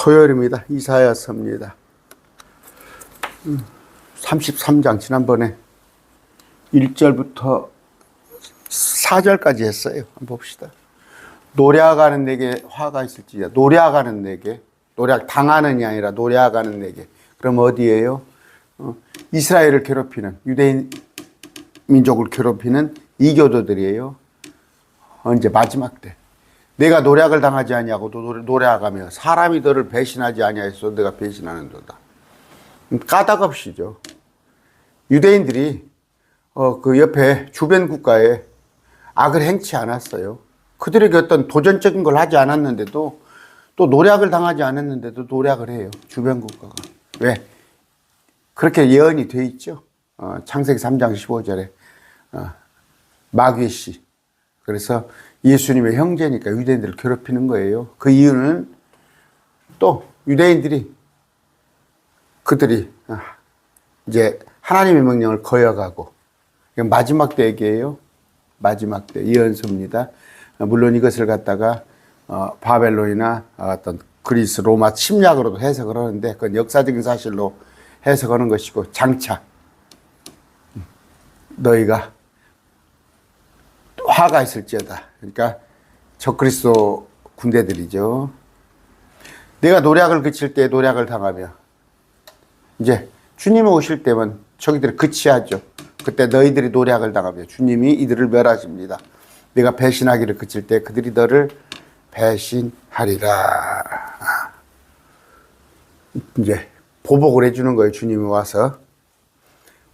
토요일입니다. 이사야서입니다. 33장 지난번에 1절부터 4절까지 했어요. 한번 봅시다. 노래하가는 내게 화가 있을지야. 노래하가는 내게. 노래 당하는이 아니라 노래하가는 내게. 그럼 어디예요? 이스라엘을 괴롭히는, 유대인 민족을 괴롭히는 이교도들이에요. 언제? 마지막 때. 내가 노략을 당하지 아니하고도 노래하가며 사람이 너를 배신하지 아니하였어 내가 배신하는도다. 까닭없이죠. 유대인들이 그 옆에 주변 국가에 악을 행치 않았어요. 그들에게 어떤 도전적인 걸 하지 않았는데도, 또 노략을 당하지 않았는데도 노략을 해요. 주변 국가가. 왜? 그렇게 예언이 돼 있죠. 창세기 3장 15절에 마귀씨. 그래서 예수님의 형제니까 유대인들을 괴롭히는 거예요. 그 이유는 또 유대인들이 그들이 이제 하나님의 명령을 거역하고, 마지막 때 얘기예요. 마지막 때 예언서입니다. 물론 이것을 갖다가 바벨론이나 어떤 그리스, 로마 침략으로도 해석을 하는데 그건 역사적인 사실로 해석하는 것이고, 장차 너희가 화가 있을지어다. 그러니까 적그리스도 군대들이죠. 내가 노략을 그칠 때 노략을 당하며, 이제 주님이 오실 때면 저기들이 그치하죠. 그때 너희들이 노략을 당하며 주님이 이들을 멸하십니다. 내가 배신하기를 그칠 때 그들이 너를 배신하리라. 이제 보복을 해주는 거예요. 주님이 와서.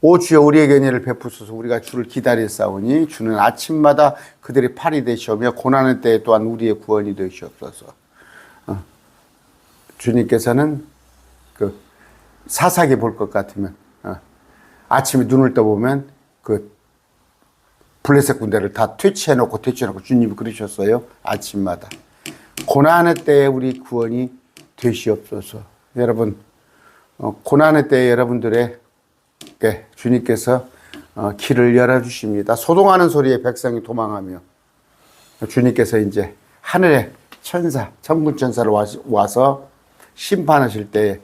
오 주여 우리에게 은혜를 베푸소서. 우리가 주를 기다렸사오니 주는 아침마다 그들의 팔이 되시오며 고난의 때에 또한 우리의 구원이 되시옵소서. 주님께서는 그 사사기 볼 것 같으면 아침에 눈을 떠보면 그 블레셋 군대를 다 퇴치해놓고 주님이 그러셨어요. 아침마다. 고난의 때에 우리 구원이 되시옵소서. 여러분, 고난의 때에 여러분들의 주님께서 길을 열어주십니다. 소동하는 소리에 백성이 도망하며, 주님께서 이제 하늘의 천사, 천군 천사를 와서 심판하실 때에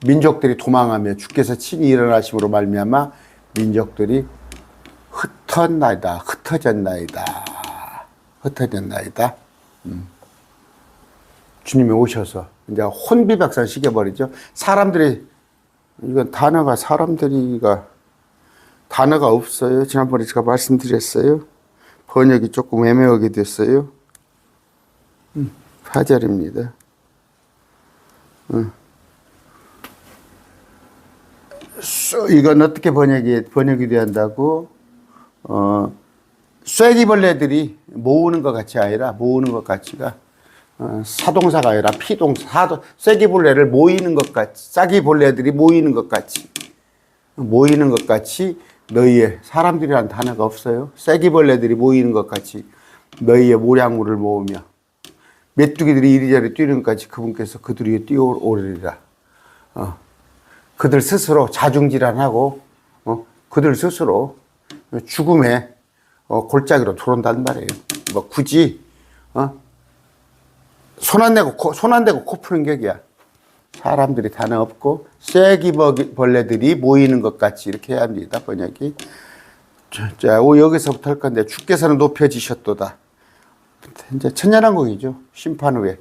민족들이 도망하며 주께서 친히 일어나심으로 말미암아 민족들이 흩어졌나이다. 주님이 오셔서 이제 혼비백산 시켜버리죠. 사람들이, 이건 단어가 없어요. 지난번에 제가 말씀드렸어요. 번역이 조금 애매하게 됐어요. 4절입니다. 이건 어떻게 번역이 돼야 한다고? 쐐기벌레들이 모으는 것 같이 아니라, 모으는 것 같이가 사동사가 아니라 피동사. 쐐기벌레를 모이는 것 같이, 싹이벌레들이 모이는 것 같이 너희의, 사람들이란 단어가 없어요. 쐐기벌레들이 모이는 것 같이 너희의 모량물을 모으며 메뚜기들이 이리저리 뛰는 것 같이 그분께서 그들 위에 뛰어오르리라. 그들 스스로 자중질환하고 그들 스스로 죽음의 골짜기로 들어온단 말이에요. 뭐 굳이 손 안 대고 코 푸는 격이야. 사람들이 단어 없고 쐐기벌레들이 모이는 것 같이 이렇게 해야 합니다. 번역이. 자, 여기서부터 할 건데, 주께서는 높여지셨도다. 이제 천년왕국이죠. 심판 후에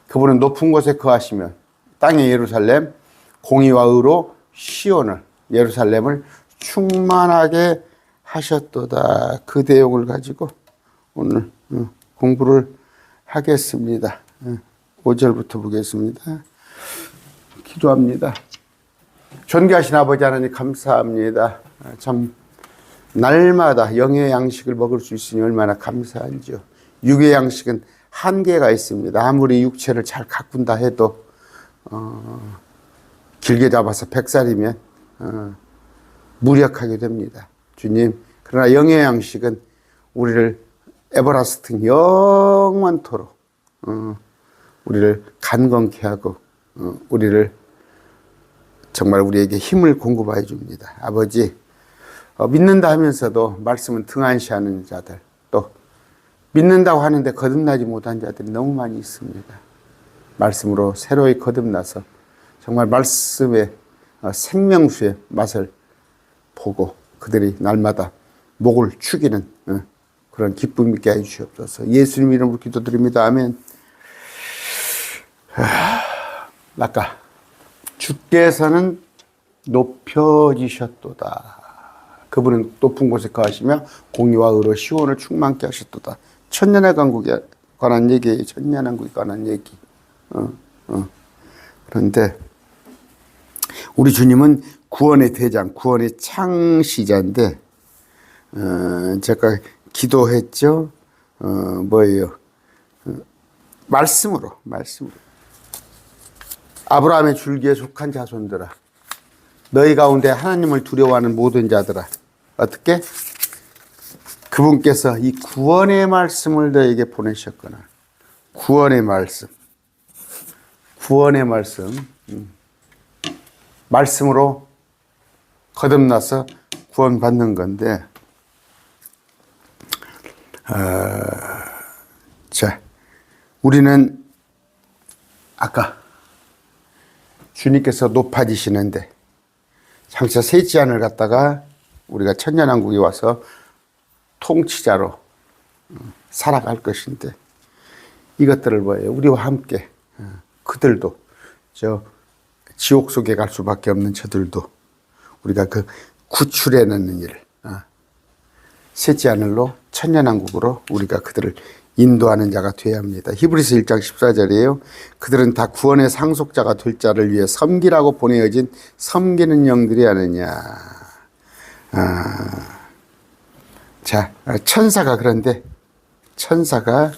그분은 높은 곳에 거하시면 땅의 예루살렘 공의와 의로 시온을, 예루살렘을 충만하게 하셨도다. 그 내용을 가지고 오늘 공부를 하겠습니다. 5절부터 보겠습니다. 기도합니다. 존귀하신 아버지 하나님 감사합니다. 참 날마다 영의 양식을 먹을 수 있으니 얼마나 감사한지요. 육의 양식은 한계가 있습니다. 아무리 육체를 잘 가꾼다 해도 길게 잡아서 100살이면 무력하게 됩니다. 주님, 그러나 영의 양식은 우리를 에버라스팅 영원토록 우리를 간건케 하고 우리를 정말 우리에게 힘을 공급해 줍니다. 아버지, 믿는다 하면서도 말씀은 등한시하는 자들, 또 믿는다고 하는데 거듭나지 못한 자들이 너무 많이 있습니다. 말씀으로 새로이 거듭나서 정말 말씀의 생명수의 맛을 보고 그들이 날마다 목을 축이는 그런 기쁨 있게 해주시옵소서. 예수님 이름으로 기도드립니다. 아멘. 아까 주께서는 높여지셨도다. 그분은 높은 곳에 거하시며 공의와 의로 시온을 충만케 하셨도다. 천년의 강국에 관한 얘기예요. 천년왕국에 관한 얘기. 그런데 우리 주님은 구원의 대장, 구원의 창시자인데 제가 기도했죠. 뭐예요? 말씀으로. 아브라함의 줄기에 속한 자손들아, 너희 가운데 하나님을 두려워하는 모든 자들아, 어떻게? 그분께서 이 구원의 말씀을 너에게 보내셨거나, 구원의 말씀, 말씀으로 거듭나서 구원받는 건데, 자, 우리는 아까 주님께서 높아지시는데 장차 새 지안을 갖다가 우리가 천년왕국에 와서 통치자로 살아갈 것인데, 이것들을 뭐예요? 우리와 함께 그들도 저 지옥 속에 갈 수밖에 없는 저들도 우리가 그 구출해내는 일을 새 지하늘로 천년왕국으로 우리가 그들을 인도하는 자가 되어야 합니다. 히브리서 1장 14절이에요. 그들은 다 구원의 상속자가 될 자를 위해 섬기라고 보내어진 섬기는 영들이 아니냐. 자, 천사가 그런데 천사가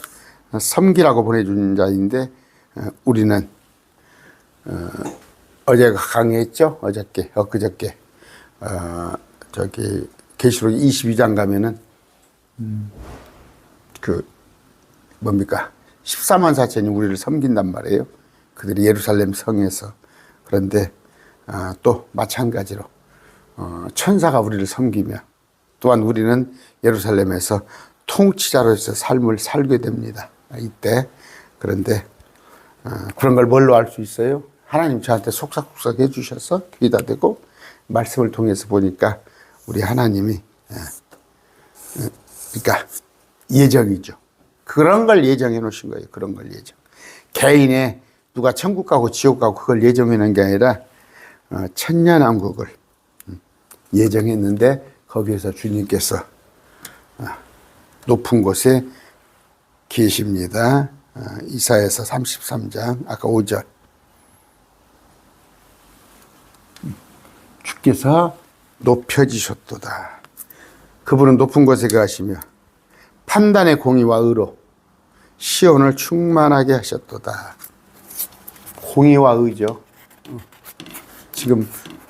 섬기라고 보내준 자인데 우리는 어제가 강의했죠. 엊그저께 저기 계시록 22장 가면은 그 뭡니까 14만 4천이 우리를 섬긴단 말이에요. 그들이 예루살렘 성에서. 그런데 또 마찬가지로 천사가 우리를 섬기며 또한 우리는 예루살렘에서 통치자로서 삶을 살게 됩니다. 이때. 그런데 그런 걸 뭘로 알 수 있어요? 하나님 저한테 속삭속삭 해주셔서 귀다 대고 말씀을 통해서 보니까 우리 하나님이 그러니까 예정이죠. 그런 걸 예정해 놓으신 거예요. 그런 걸 예정. 개인의 누가 천국 가고 지옥 가고 그걸 예정해 놓은 게 아니라 천년왕국을 예정했는데 거기에서 주님께서 높은 곳에 계십니다. 이사야서 33장 아까 5절. 주께서 높여지셨도다. 그분은 높은 곳에 가시며 판단의 공의와 의로 시온을 충만하게 하셨도다. 공의와 의죠. 지금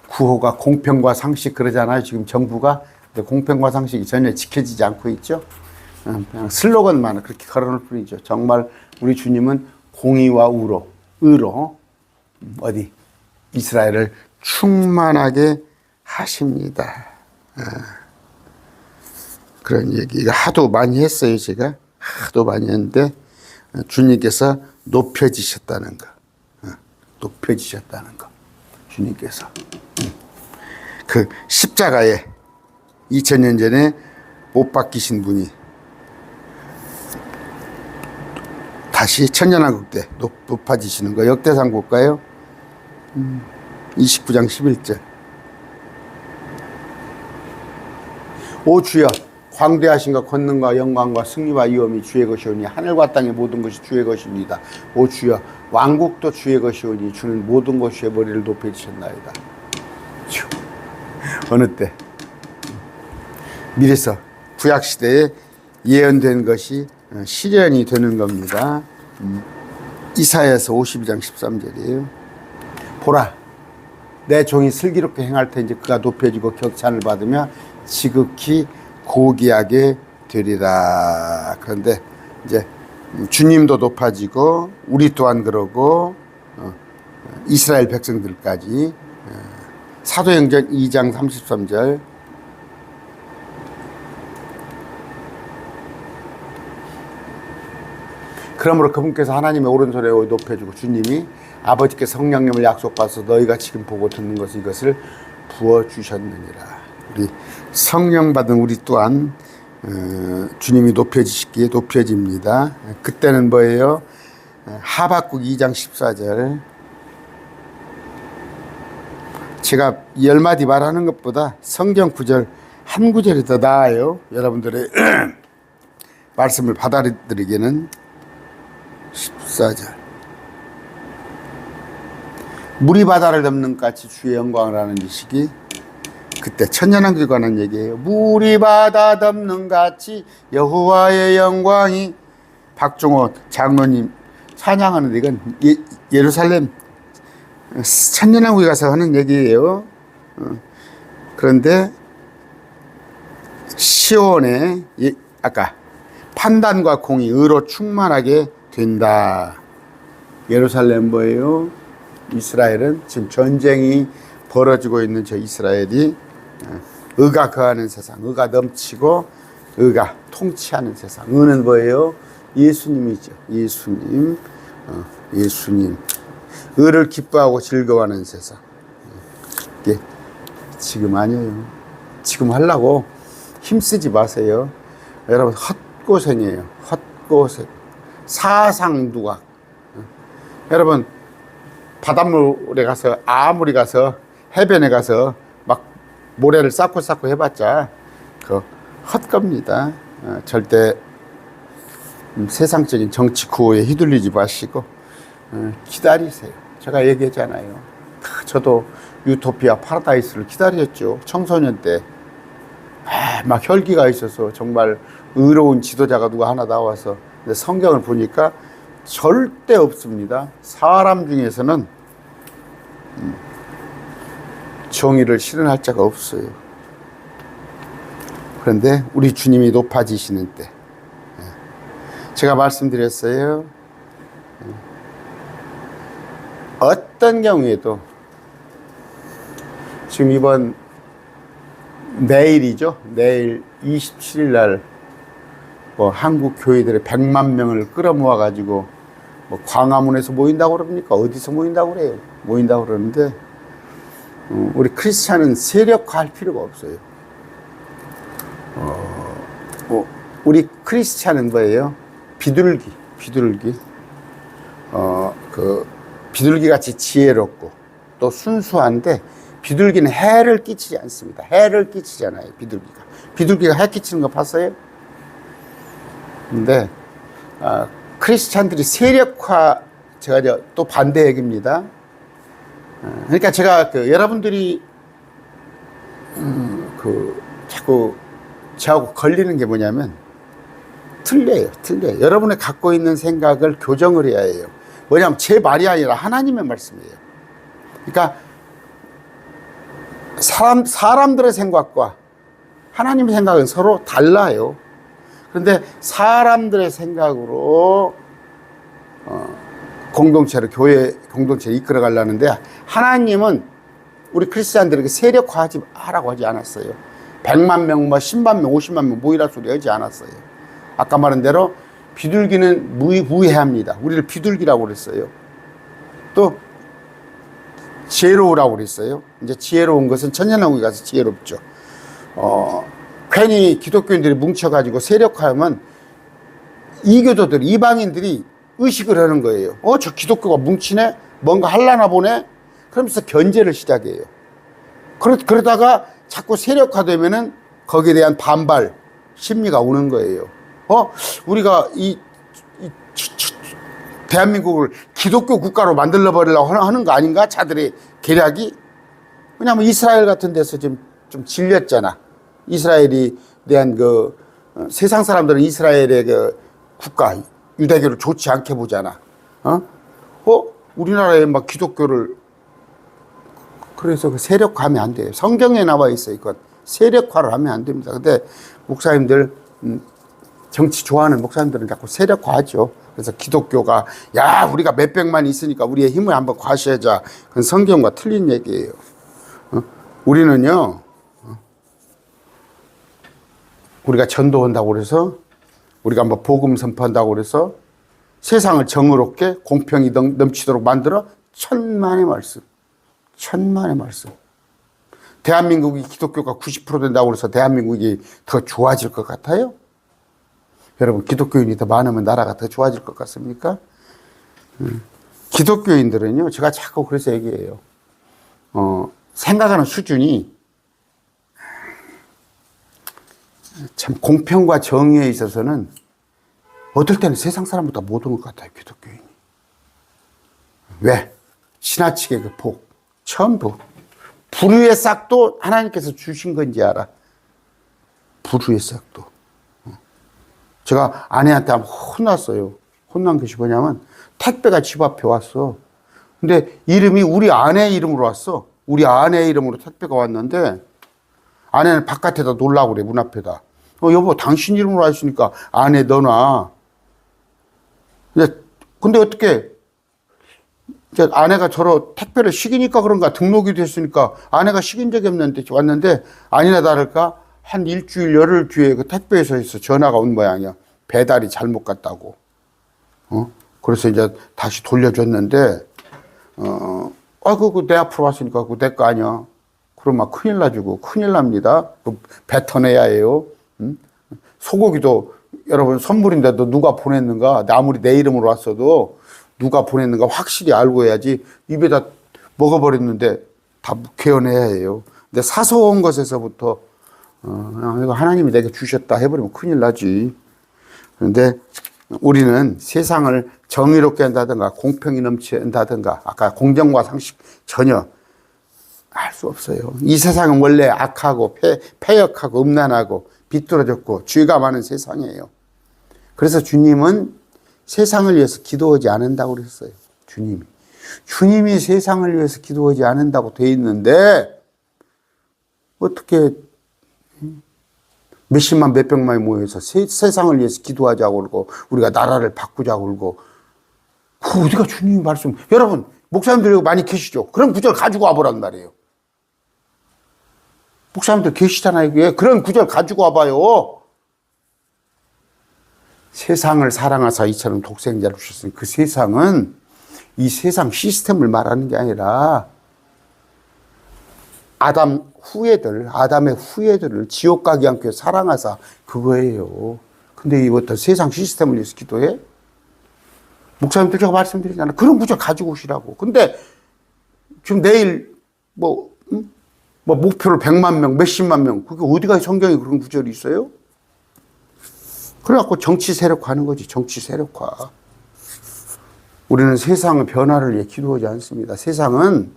구호가 공평과 상식 그러잖아요. 지금 정부가. 근데 공평과 상식이 전혀 지켜지지 않고 있죠. 그냥 슬로건만 그렇게 걸어놓을 뿐이죠. 정말 우리 주님은 공의와 의로 어디 이스라엘을 충만하게 하십니다. 그런 얘기 하도 많이 했어요. 제가 하도 많이 했는데 주님께서 높여지셨다는 거. 높여지셨다는 거. 주님께서 그 십자가에 2000년 전에 못 박히신 분이 다시 천년왕국 때 높아지시는 거. 역대상 볼까요? 29장 11절. 오 주여, 광대하신가 권능과 영광과 승리와 위엄이 주의 것이오니 하늘과 땅의 모든 것이 주의 것입니다. 오 주여, 왕국도 주의 것이오니 주는 모든 것의 머리를 높여주셨나이다. 어느 때 미래서 구약시대에 예언된 것이 실현이 되는 겁니다. 이사야서 52장 13절이에요. 보라, 내 종이 슬기롭게 행할 테니 그가 높여지고 격찬을 받으며 지극히 고귀하게 되리라. 그런데 이제 주님도 높아지고 우리 또한 그러고 이스라엘 백성들까지. 사도행전 2장 33절. 그러므로 그분께서 하나님의 오른손에 높여주고 주님이 아버지께 성령님을 약속받아서 너희가 지금 보고 듣는 것을 이것을 부어주셨느니라. 우리 성령 받은 우리 또한 주님이 높여지시기에 높여집니다. 그때는 뭐예요? 하박국 2장 14절. 제가 10마디 말하는 것보다 성경 구절 한 구절이 더 나아요. 여러분들의 말씀을 받아들이기는. 14절. 물이 바다를 덮는 같이 주의 영광을 하는 지식이 그때 천년왕국에 관한 얘기예요. 물이 바다 덮는 같이 여호와의 영광이. 박종호 장로님 찬양하는데 이건 예루살렘 천년왕국에 가서 하는 얘기예요. 그런데 시온에 아까 판단과 공의 의로 충만하게 된다. 예루살렘 뭐예요? 이스라엘은 지금 전쟁이 벌어지고 있는 저 이스라엘이 의가 거하는 세상, 의가 넘치고 의가 통치하는 세상. 의는 뭐예요? 예수님이죠. 예수님, 예수님. 의를 기뻐하고 즐거워하는 세상. 이게 지금 아니에요. 지금 하려고 힘쓰지 마세요. 여러분 헛고생이에요. 헛고생. 사상두각. 여러분 바닷물에 가서 아무리 가서 해변에 가서 막 모래를 쌓고 해봤자 그 헛겁니다. 절대 세상적인 정치 구호에 휘둘리지 마시고 기다리세요. 제가 얘기했잖아요. 저도 유토피아 파라다이스를 기다렸죠. 청소년 때 막 혈기가 있어서 정말 의로운 지도자가 누가 하나 나와서. 근데 성경을 보니까 절대 없습니다. 사람 중에서는 정의를 실현할 자가 없어요. 그런데 우리 주님이 높아지시는 때 제가 말씀드렸어요. 어떤 경우에도 지금 이번 내일이죠. 내일 27일 날 뭐 한국 교회들의 100만 명을 끌어모아 가지고 뭐 광화문에서 모인다고 그럽니까? 어디서 모인다고 그래요? 모인다고 그러는데 우리 크리스찬은 세력화할 필요가 없어요. 우리 크리스찬은 뭐예요? 비둘기. 그 비둘기 같이 지혜롭고 또 순수한데 비둘기는 해를 끼치지 않습니다. 해를 끼치잖아요. 비둘기가 해 끼치는 거 봤어요? 근데 크리스찬들이 세력화, 제가 또 반대 얘기입니다. 그러니까 제가 여러분들이 자꾸 저하고 걸리는 게 뭐냐면 틀려요. 여러분이 갖고 있는 생각을 교정을 해야 해요. 뭐냐면 제 말이 아니라 하나님의 말씀이에요. 그러니까 사람들의 생각과 하나님의 생각은 서로 달라요. 그런데 사람들의 생각으로 공동체를, 교회 공동체를 이끌어 가려는데 하나님은 우리 크리스찬들에게 세력화하지 하라고 하지 않았어요. 100만 명, 10만 명, 50만 명 모이라 소리 하지 않았어요. 아까 말한 대로 비둘기는 무해합니다. 우리를 비둘기라고 그랬어요. 또 지혜로우라고 그랬어요. 이제 지혜로운 것은 천년왕국에 가서 지혜롭죠. 괜히 기독교인들이 뭉쳐가지고 세력화하면 이교도들, 이방인들이 의식을 하는 거예요. 저 기독교가 뭉치네? 뭔가 할라나 보네? 그러면서 견제를 시작해요. 그러다가 자꾸 세력화되면은 거기에 대한 반발 심리가 오는 거예요. 우리가 대한민국을 기독교 국가로 만들어 버리려고 하는 거 아닌가? 자들의 계략이. 왜냐하면 이스라엘 같은 데서 좀 질렸잖아. 이스라엘이 대한 세상 사람들은 이스라엘의 국가, 유대교를 좋지 않게 보잖아. 우리나라에 막 기독교를, 그래서 세력화하면 안 돼요. 성경에 나와 있어요. 이건 세력화를 하면 안 됩니다. 근데 목사님들, 정치 좋아하는 목사님들은 자꾸 세력화하죠. 그래서 기독교가, 우리가 몇백만 있으니까 우리의 힘을 한번 과시하자. 그건 성경과 틀린 얘기예요. 우리는요, 우리가 전도한다고 그래서, 우리가 뭐 복음 선포한다고 그래서 세상을 정의롭게 공평이 넘치도록 만들어 천만의 말씀. 천만의 말씀. 대한민국이 기독교가 90% 된다고 해서 대한민국이 더 좋아질 것 같아요? 여러분, 기독교인이 더 많으면 나라가 더 좋아질 것 같습니까? 기독교인들은요, 제가 자꾸 그래서 얘기해요. 생각하는 수준이 참 공평과 정의에 있어서는 어떨 때는 세상 사람보다 못한 것 같아요, 기독교인이. 왜? 지나치게 그 복, 전부. 불의의 싹도 하나님께서 주신 건지 알아. 불의의 싹도. 제가 아내한테 한번 혼났어요. 혼난 것이 뭐냐면 택배가 집 앞에 왔어. 근데 이름이 우리 아내 이름으로 왔어. 우리 아내 이름으로 택배가 왔는데 아내는 바깥에다 놓으려고 그래, 문 앞에다. 여보, 당신 이름으로 왔으니까 아내 넣어놔. 근데 어떻게 아내가 저러 택배를 시키니까 그런가, 등록이 됐으니까 아내가 시킨 적이 없는데 왔는데 아니나 다를까 한 일주일 열흘 뒤에 그 택배에서 전화가 온 모양이야. 배달이 잘못 갔다고. 그래서 이제 다시 돌려줬는데 그거 내 앞으로 왔으니까 그거 내 거 아니야. 그러면 큰일 나주고, 큰일 납니다. 뱉어내야 해요. 소고기도 여러분 선물인데도 누가 보냈는가, 아무리 내 이름으로 왔어도 누가 보냈는가 확실히 알고 해야지. 입에다 먹어버렸는데 다 개어내야 해요. 근데 사소한 것에서부터 이거 하나님이 내게 주셨다 해버리면 큰일 나지. 그런데 우리는 세상을 정의롭게 한다든가 공평이 넘친다든가 아까 공정과 상식 전혀 알 수 없어요. 이 세상은 원래 악하고 패역하고 음란하고 비뚤어졌고 죄가 많은 세상이에요. 그래서 주님은 세상을 위해서 기도하지 않는다고 그랬어요. 주님이 세상을 위해서 기도하지 않는다고 돼 있는데 어떻게 몇십만 몇백만이 모여서 세상을 위해서 기도하자고 그러고 우리가 나라를 바꾸자고 그러고 그 어디가 주님이 말씀. 여러분 목사님들 많이 계시죠? 그런 구절 가지고 와보란 말이에요. 목사님들 계시잖아요. 왜 그런 구절 가지고 와봐요. 세상을 사랑하사 이처럼 독생자를 주셨으니 그 세상은 이 세상 시스템을 말하는 게 아니라 아담의 후예들을 지옥 가게 않게 사랑하사 그거예요. 근데 이것도 세상 시스템을 위해서 기도해? 목사님들 제가 말씀드리잖아요. 그런 구절 가지고 오시라고. 근데 지금 내일 목표를 100만 명, 몇십만 명, 그게 어디가 성경에 그런 구절이 있어요? 그래갖고 정치 세력화 하는 거지, 정치 세력화. 우리는 세상의 변화를 위해 기도하지 않습니다. 세상은,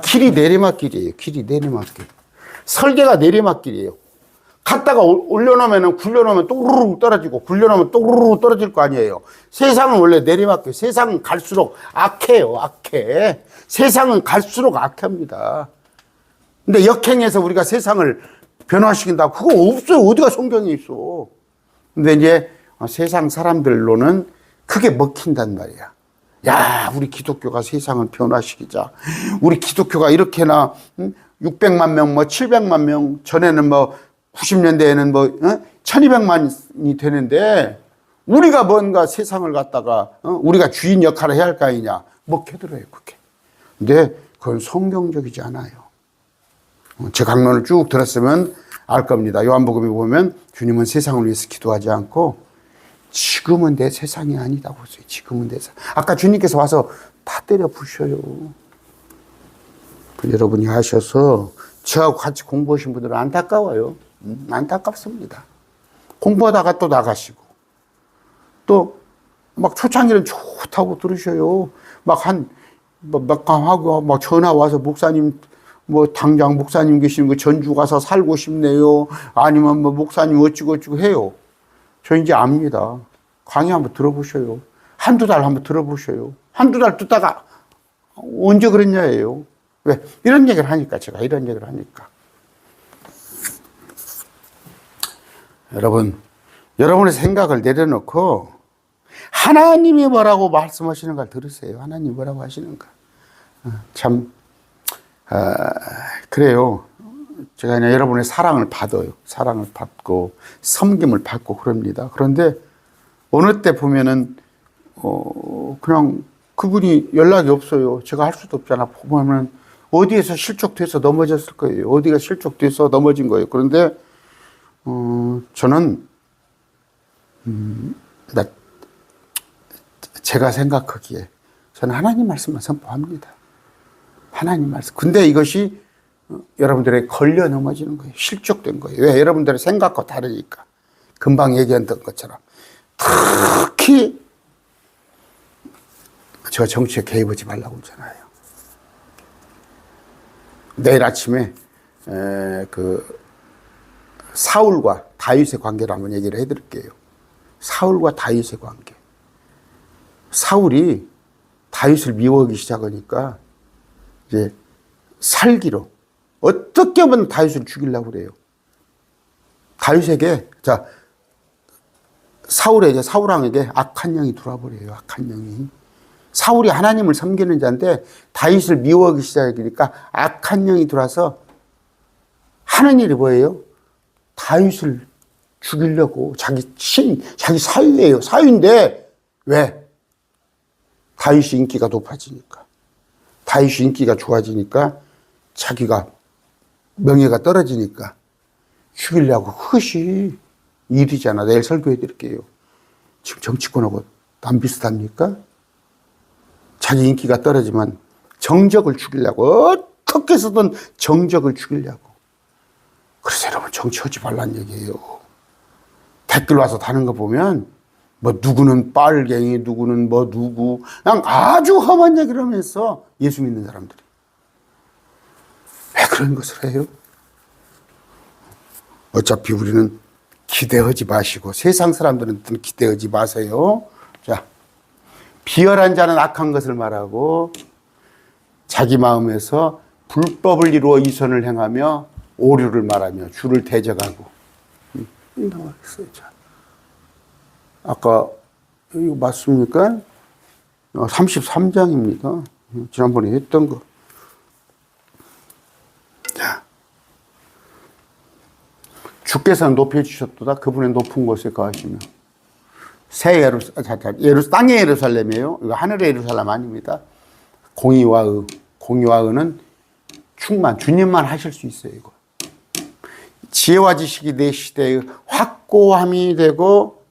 길이 내리막길이에요. 길이 내리막길. 설계가 내리막길이에요. 갔다가 올려놓으면, 굴려놓으면 또르르 떨어지고, 굴려놓으면 또르르 떨어질 거 아니에요. 세상은 원래 내리막길. 세상은 갈수록 악해요, 악해. 세상은 갈수록 악합니다. 근데 역행해서 우리가 세상을 변화시킨다. 그거 없어요. 어디가 성경에 있어. 근데 이제 세상 사람들로는 그게 먹힌단 말이야. 야, 우리 기독교가 세상을 변화시키자. 우리 기독교가 이렇게나 600만 명, 700만 명, 전에는 90년대에는 1200만이 되는데 우리가 뭔가 세상을 갖다가 우리가 주인 역할을 해야 할 거 아니냐. 먹혀들어요, 그게. 근데 그건 성경적이지 않아요. 제 강론을 쭉 들었으면 알 겁니다. 요한복음에 보면 주님은 세상을 위해서 기도하지 않고 지금은 내 세상이 아니다고 했어요. 지금은 내 세상. 아까 주님께서 와서 다 때려 부셔요. 여러분이 하셔서 저하고 같이 공부하신 분들은 안타까워요. 안타깝습니다. 공부하다가 또 나가시고 또 막 초창기는 좋다고 들으셔요. 막 하고 막 전화 와서 목사님 당장 목사님 계시는 거 전주 가서 살고 싶네요. 아니면 목사님 어찌고 해요. 저 이제 압니다. 강의 한번 들어보셔요. 한두 달 한번 들어보셔요. 한두 달 듣다가 언제 그랬냐예요. 왜? 이런 얘기를 하니까, 제가 이런 얘기를 하니까. 여러분의 생각을 내려놓고 하나님이 뭐라고 말씀하시는 걸 들으세요. 하나님이 뭐라고 하시는가. 그래요. 제가 그냥 여러분의 사랑을 받아요. 사랑을 받고 섬김을 받고 그럽니다. 그런데 어느 때 보면은 그냥 그분이 연락이 없어요. 제가 할 수도 없잖아. 보면 어디에서 실족돼서 넘어졌을 거예요. 어디가 실족돼서 넘어진 거예요. 그런데 저는 제가 생각하기에 저는 하나님 말씀만 선포합니다. 하나님 말씀. 근데 이것이 여러분들의 걸려 넘어지는 거예요. 실족된 거예요. 왜? 여러분들의 생각과 다르니까. 금방 얘기했던 것처럼. 특히 제가 정치에 개입하지 말라고 했잖아요. 내일 아침에 그 사울과 다윗의 관계를 한번 얘기를 해드릴게요. 사울과 다윗의 관계. 사울이 다윗을 미워하기 시작하니까 이제 살기로 어떻게 하면 다윗을 죽이려고 그래요. 다윗에게 사울 왕에게 악한 영이 들어와버려요. 악한 영이. 사울이 하나님을 섬기는 자인데 다윗을 미워하기 시작하니까 악한 영이 들어와서 하는 일이 뭐예요? 다윗을 죽이려고 자기 사위예요. 사위인데 왜? 다윗이 인기가 높아지니까. 다윗이 인기가 좋아지니까 자기가 명예가 떨어지니까 죽이려고. 그것이 일이잖아. 내일 설교해 드릴게요. 지금 정치권하고 안 비슷합니까? 자기 인기가 떨어지면 정적을 죽이려고. 어떻게 해서든 정적을 죽이려고. 그래서 여러분 정치하지 말란 얘기예요. 댓글 와서 다는 거 보면 뭐 누구는 빨갱이, 누구는 뭐 누구, 그냥 아주 험한 얘기를 하면서 예수 믿는 사람들이 왜 그런 것을 해요? 어차피 우리는 기대하지 마시고 세상 사람들은 기대하지 마세요. 자, 비열한 자는 악한 것을 말하고 자기 마음에서 불법을 이루어 이선을 행하며 오류를 말하며 주를 대적하고. 나와있어요. 자, 아까 이거 맞습니까? 33장입니다. 지난번에 했던 거. 자, 주께서는 높여주셨도다. 그분의 높은 곳에 거하시며 땅의 예루살렘이에요. 이거 하늘의 예루살렘 아닙니다. 공의와 의는 충만, 주님만 하실 수 있어요. 이거. 지혜와 지식이 내 시대의 확고함이 되고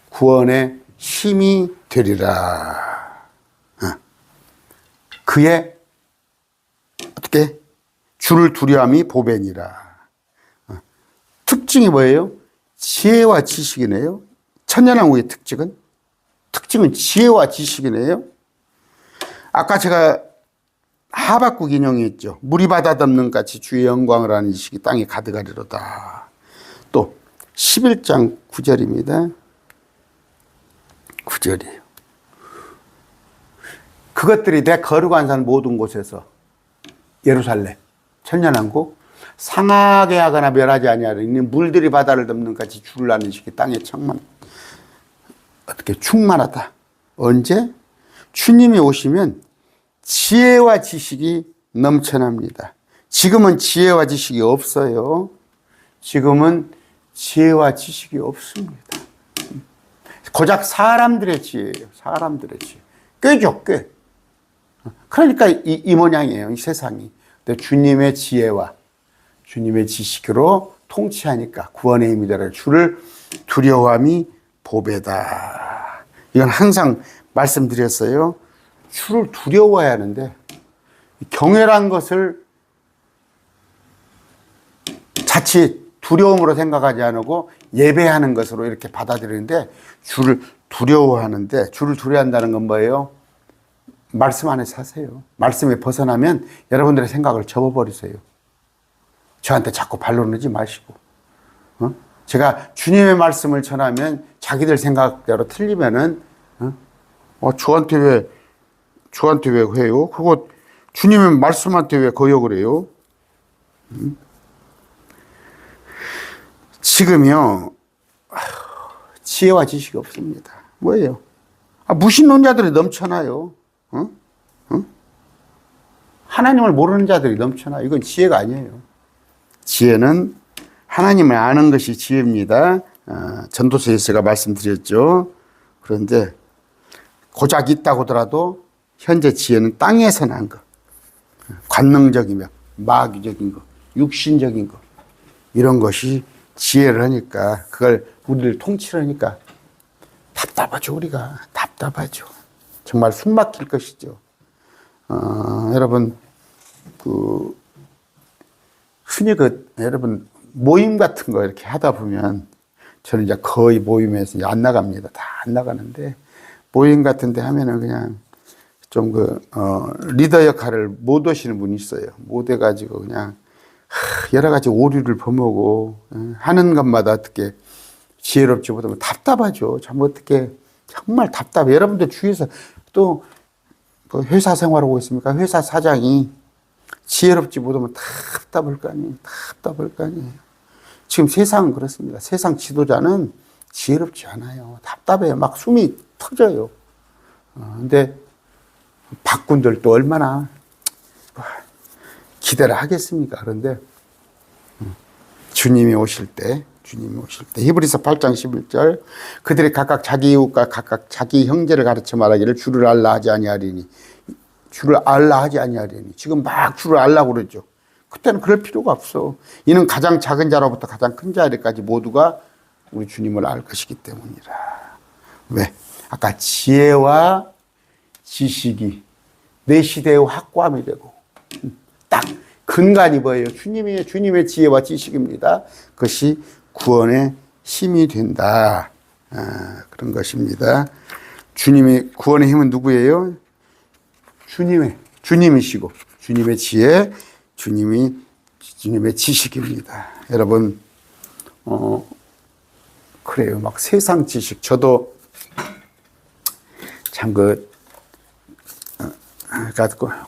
구원의 힘이 되리라. 그의 어떻게 주를 두려움이 보배니라. 특징이 뭐예요? 지혜와 지식이네요. 천년왕국의 특징은 지혜와 지식이네요. 아까 제가 하박국 인용했죠. 물이 바다 덮는 같이 주의 영광을 하는 지식이 땅에 가득하리로다. 또 11장 9절입니다. 9절이에요. 그것들이 내 거룩한 산 모든 곳에서 예루살렘 천년왕국 상하게 하거나 멸하지 아니하리니 물들이 바다를 덮는 같이 주를 아는 지식이 땅에 충만하다. 언제? 주님이 오시면 지혜와 지식이 넘쳐납니다. 지금은 지혜와 지식이 없어요. 지금은 지혜와 지식이 없습니다. 고작 사람들의 지혜예요. 사람들의 지혜. 꾀죠, 꾀. 그러니까 이 모양이에요. 이 세상이. 근데 주님의 지혜와 주님의 지식으로 통치하니까 구원의 힘이 되라. 주를 두려워함이 보배다. 이건 항상 말씀드렸어요. 주를 두려워해야 하는데 경외란 것을 자칫 두려움으로 생각하지 않고 예배하는 것으로 이렇게 받아들이는데 주를 두려워하는데 주를 두려워한다는 건 뭐예요? 말씀 안에서 하세요. 말씀에 벗어나면 여러분들의 생각을 접어버리세요. 저한테 자꾸 반론하지 마시고. 제가 주님의 말씀을 전하면 자기들 생각대로 틀리면은 저한테 왜 해요? 그거 주님의 말씀한테 왜 거역을 해요? 지금요 지혜와 지식이 없습니다. 뭐예요? 무신론자들이 넘쳐나요. 하나님을 모르는 자들이 넘쳐나. 이건 지혜가 아니에요. 지혜는 하나님을 아는 것이 지혜입니다. 전도서에서 제가 말씀드렸죠. 그런데 고작 있다고 하더라도 현재 지혜는 땅에서 난 거. 관능적이며 마귀적인 거, 육신적인 거. 이런 것이 지혜를 하니까 그걸 우리를 통치를 하니까 답답하죠. 우리가 답답하죠. 정말 숨 막힐 것이죠. 여러분 흔히 여러분 모임 같은 거 이렇게 하다 보면 저는 이제 거의 모임에서 이제 안 나갑니다. 다 안 나가는데 모임 같은 데 하면은 그냥 좀 리더 역할을 못 하시는 분이 있어요. 못 해가지고 그냥 여러 가지 오류를 범하고 하는 것마다 어떻게 지혜롭지 못하면 답답하죠. 참 어떻게 정말 답답해. 여러분들 주위에서 또 회사 생활하고 있습니까? 회사 사장이 지혜롭지 못하면 답답할 거 아니에요. 답답할 거 아니에요. 지금 세상은 그렇습니다. 세상 지도자는 지혜롭지 않아요. 답답해요. 막 숨이 터져요. 근데 박군들도 얼마나 기대를 하겠습니까? 그런데 주님이 오실 때 히브리서 8장 11절 그들이 각각 자기 이웃과 각각 자기 형제를 가르쳐 말하기를 주를 알라 하지 아니하리니 주를 알라 하지 아니하리니 지금 막 주를 알라고 그러죠. 그때는 그럴 필요가 없어. 이는 가장 작은 자로부터 가장 큰 자리까지 모두가 우리 주님을 알 것이기 때문이라. 왜? 아까 지혜와 지식이 내 시대의 확고함이 되고 딱 근간이 뭐예요? 주님의 지혜와 지식입니다. 그것이 구원의 힘이 된다. 그런 것입니다. 주님의 구원의 힘은 누구예요? 주님이시고 주님의 지혜, 주님의 지식입니다. 여러분, 그래요. 막 세상 지식. 저도 참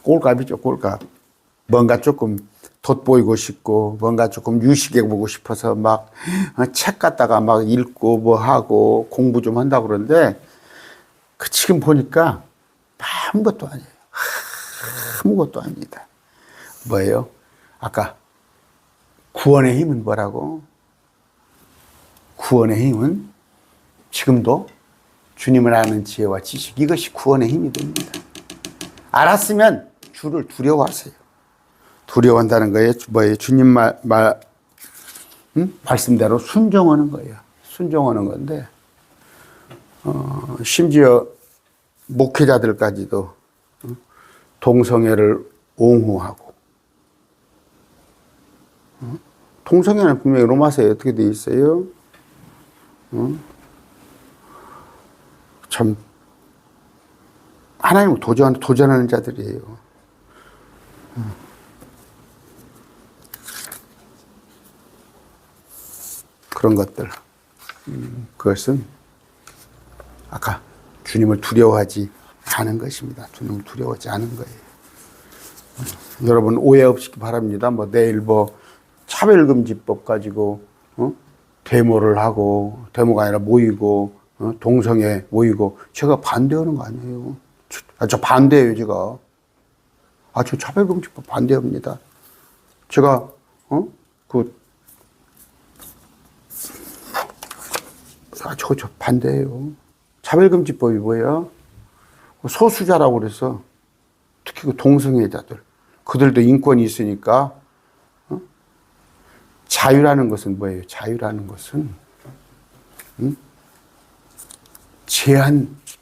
꼴값이죠, 꼴값. 뭔가 조금 돋보이고 싶고, 뭔가 조금 유식해 보고 싶어서 막 책 갖다가 막 읽고 뭐 하고 공부 좀 한다고 그러는데, 지금 보니까 아무것도 아니에요. 아무것도 아닙니다. 뭐예요? 아까 구원의 힘은 뭐라고? 구원의 힘은 지금도 주님을 아는 지혜와 지식, 이것이 구원의 힘이 됩니다. 알았으면 주를 두려워하세요. 두려워한다는 거예요. 뭐예요? 주님 말씀대로 순종하는 거예요. 순종하는 건데, 심지어 목회자들까지도 동성애를 옹호하고, 동성애는 분명히 로마서에 어떻게 되어 있어요? 참 하나님을 도전하는 자들이에요. 그런 것들, 그것은 아까 주님을 두려워하지 않은 것입니다. 주님을 두려워하지 않은 거예요. 여러분 오해 없시기 바랍니다. 내일 차별금지법 가지고 데모를 하고, 데모가 아니라 모이고, 동성애 모이고, 제가 반대하는 거 아니에요. 저 반대예요, 제가. 저 차별금지법 반대합니다. 제가 저 반대예요. 차별금지법이 뭐예요? 소수자라고 그래서 특히 동성애자들, 그들도 인권이 있으니까. 자유라는 것은 뭐예요? 자유라는 것은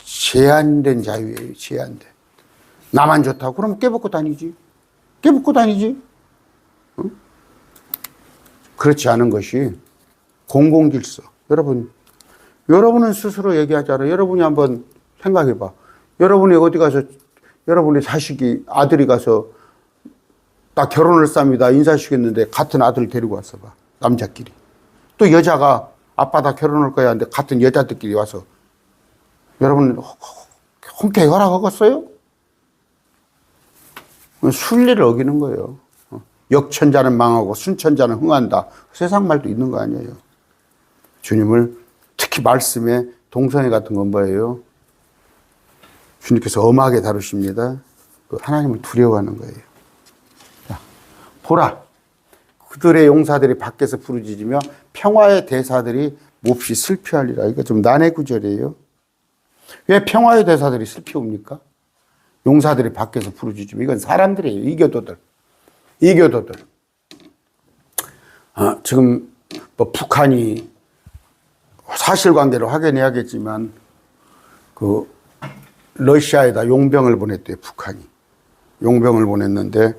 제한된 자유예요. 제한된. 나만 좋다고 그럼 깨벗고 다니지. 그렇지 않은 것이 공공질서. 여러분은 스스로 얘기하잖아요. 여러분이 한번 생각해봐. 여러분이 어디 가서, 여러분의 자식이, 아들이 가서 나 결혼을 쌉니다 인사시켰는데 같은 아들 데리고 왔어 봐. 남자끼리. 또 여자가 아빠 나 결혼할 거야 하는데 같은 여자들끼리 와서, 여러분 흔쾌히 허락하겠어요? 순리를 어기는 거예요. 역천자는 망하고 순천자는 흥한다. 세상 말도 있는 거 아니에요. 주님을 특히 말씀에 동성애 같은 건 뭐예요? 주님께서 엄하게 다루십니다. 하나님을 두려워하는 거예요. 자, 보라. 그들의 용사들이 밖에서 부르짖으며 평화의 대사들이 몹시 슬퍼하리라. 이거 좀 난해 구절이에요. 왜 평화의 대사들이 슬피웁니까? 용사들이 밖에서 부르짖으면 이건 사람들이에요. 이교도들. 이교도들. 지금 뭐 북한이 사실관계를 확인해야겠지만 그 러시아에다 용병을 보냈대요. 북한이 용병을 보냈는데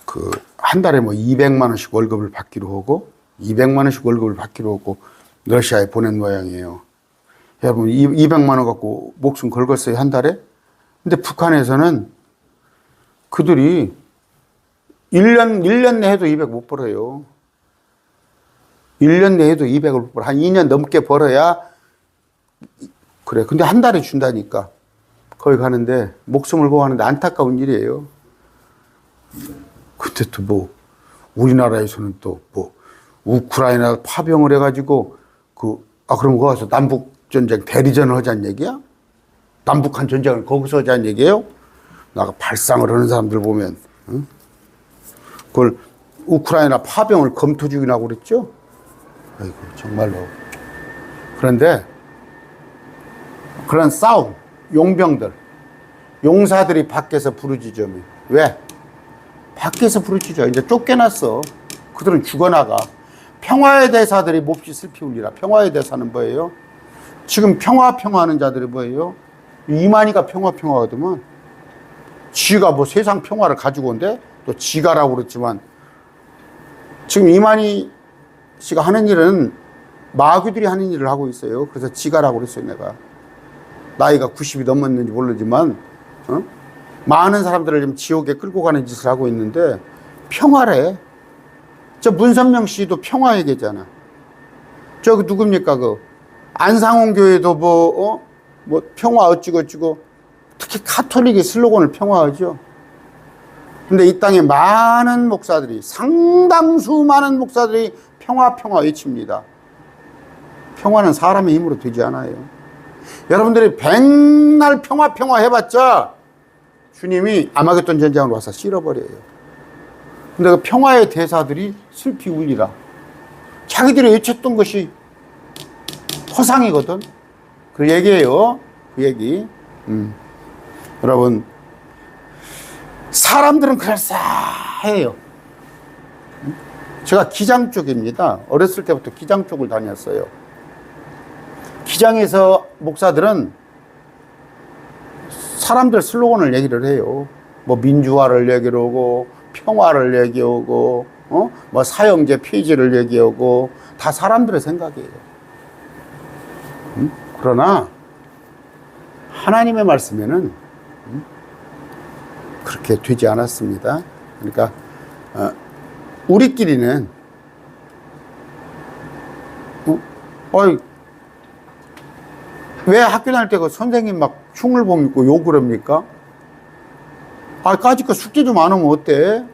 그 한 달에 뭐 200만 원씩 월급을 받기로 하고 200만 원씩 월급을 받기로 하고 러시아에 보낸 모양이에요. 여러분 200만 원 갖고 목숨 걸었어요. 한 달에. 근데 북한에서는 그들이 1년 내에도 200 못 벌어요. 1년 내에도 200을 못 벌어. 한 2년 넘게 벌어야 그래. 근데 한 달에 준다니까. 거기 가는데 목숨을 구하는데 안타까운 일이에요. 근데 또 뭐 우리나라에서는 또 뭐 우크라이나 파병을 해가지고 그럼 거기 가서 남북전쟁 대리전을 하자는 얘기야? 남북한 전쟁을 거기서 하자는 얘기예요? 나가 발상을 하는 사람들 보면 응? 그걸 우크라이나 파병을 검토 중이라고 그랬죠? 아이고 정말로. 그런데 그런 싸움, 용병들, 용사들이 밖에서 부르짖으며 왜? 밖에서 부르짖어. 이제 쫓겨났어. 그들은 죽어나가. 평화의 대사들이 몹시 슬피 울리라. 평화의 대사는 뭐예요? 지금 평화하는 자들이 뭐예요? 이만희가 평화하더만. 지가 뭐 세상 평화를 가지고 온대? 또 지가라고 그랬지만 지금 이만희 씨가 하는 일은 마귀들이 하는 일을 하고 있어요. 그래서 지가라고 그랬어요. 내가 나이가 90이 넘었는지 모르지만 많은 사람들을 지금 지옥에 끌고 가는 짓을 하고 있는데 평화래. 저 문선명 씨도 평화 얘기잖아. 저 누굽니까? 안상홍 교회도 뭐 평화 어찌고 특히 카톨릭의 슬로건을 평화하죠. 근데 이 땅에 많은 목사들이, 상당수 많은 목사들이 평화 외칩니다. 평화는 사람의 힘으로 되지 않아요. 여러분들이 백날 평화 해봤자 주님이 아마겟돈 전장으로 와서 쓸어버려요. 근데 그 평화의 대사들이 슬피 울리라. 자기들이 외쳤던 것이 허상이거든. 그 얘기예요. 그 얘기. 여러분, 사람들은 그럴싸해요. 제가 기장 쪽입니다. 어렸을 때부터 기장 쪽을 다녔어요. 기장에서 목사들은 사람들 슬로건을 얘기를 해요. 뭐 민주화를 얘기를 하고 평화를 얘기하고 뭐 사형제 폐지를 얘기하고 다 사람들의 생각이에요. 그러나 하나님의 말씀에는 그렇게 되지 않았습니다. 그러니까 우리끼리는 왜 학교 다닐 때 그 선생님 막 흉을봉 입고 욕을 합니까? 까짓거 숙제 좀 안 하면 어때?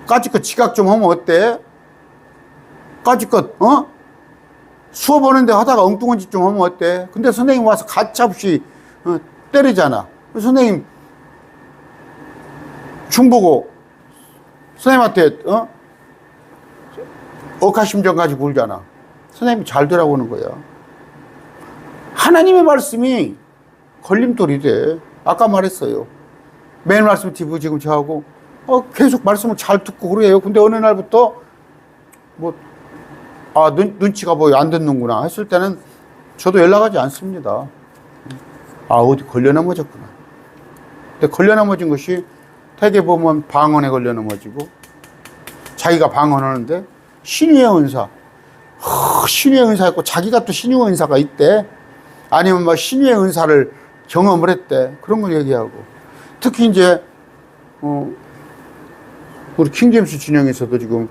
까짓거 지각 좀 하면 어때? 까짓거 수업 오는데 하다가 엉뚱한 짓 좀 하면 어때? 근데 선생님 와서 가차없이 때리잖아. 선생님 중보고 선생님한테 억하심정 가지고 울잖아. 선생님이 잘 되라고 하는 거야. 하나님의 말씀이 걸림돌이 돼. 아까 말했어요. 매일 말씀 뒤부지금 저하고 계속 말씀을 잘 듣고 그래요. 근데 어느 날부터 눈치가 보여 안 듣는구나 했을 때는 저도 연락하지 않습니다. 어디 걸려 넘어졌구나. 근데 걸려 넘어진 것이 대개 보면 방언에 걸려 넘어지고 자기가 방언하는데 신유의 은사, 신유의 은사였고 자기가 또 신유의 은사가 있대. 아니면 뭐 신유의 은사를 경험을 했대. 그런 걸 얘기하고 특히 이제 우리 킹제임스 진영에서도 지금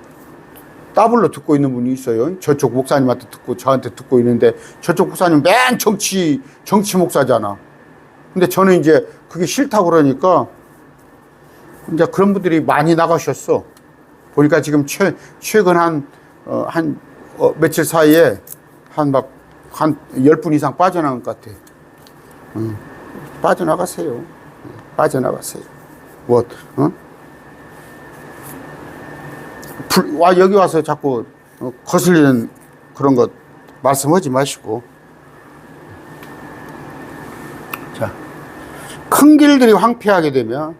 더블로 듣고 있는 분이 있어요. 저쪽 목사님한테 듣고 저한테 듣고 있는데 저쪽 목사님 맨 정치 목사잖아. 근데 저는 이제 그게 싫다고 그러니까 이제 그런 분들이 많이 나가셨어. 보니까 지금 최근 한 며칠 사이에 한 10분 이상 빠져나간 것 같아. 빠져나가세요. 여기 와서 자꾸 거슬리는 그런 것 말씀하지 마시고 큰 길들이 황폐하게 되면